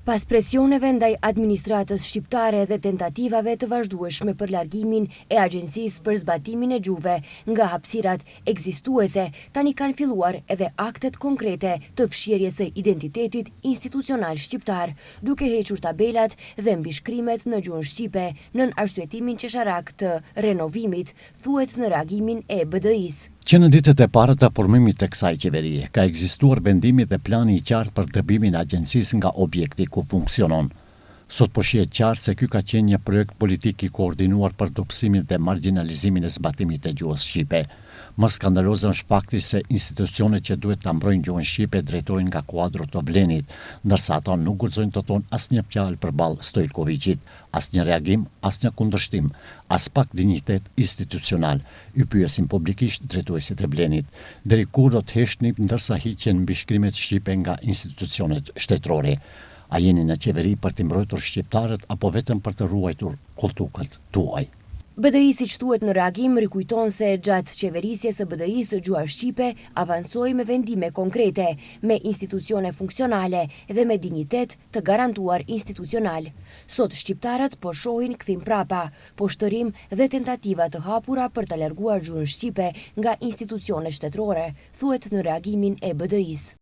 Pas presioneve ndaj administratës shqiptare dhe tentativave të vazhdueshme për largimin e Agjencisë për zbatimin e gjuhëve nga hapësirat ekzistuese, tani kanë filluar edhe aktet konkrete të fshirjes së identitetit institucional shqiptar, duke hequr tabelat dhe mbishkrimet në gjuhën shqipe nën arsyetimin qesharak të renovimit, thuhet në reagimin e BDI-s. Që në ditët e para të formimit të kësaj qeverie, ka ekzistuar vendimi dhe plani i qartë për dëbimin e agjencisë nga objekti ku funksionon. Sot po shihet qartë se ky ka qenë një projekt politik i koordinuar për dobësimin dhe marginalizimin e zbatimit të gjuhës shqipe. Më skandaloze është fakti se institucionet që duhet ta mbrojnë gjuhën shqipe drejtohen nga kuadro të Vlenit, ndërsa ata nuk guxojnë të thonë asnjë fjalë përballë Stojkovicit, asnjë reagim, asnjë kundërshtim, as pak dinjitet institucional. I pyesin publikisht drejtuesit e Vlenit, deri kur do të heshni ndërsa hiqen mbishkrimet shqipe nga institucionet shtetërore. A jeni në qeveri për të mbrojtur shqiptarët apo vetëm për të ruajtur kultukët tuaj? BDI, siç thuhet në reagim, rikujton se gjatë qeverisjes së BDI-s gjuha shqipe avancoi me vendime konkrete, me institucione funksionale dhe me dinjitet të garantuar institucional. Sot shqiptarët po shohin kthim prapa, poshtërim dhe tentativa të hapura për të larguar gjuhën shqipe nga institucionet shtetërore, thuhet në reagimin e BDI-s.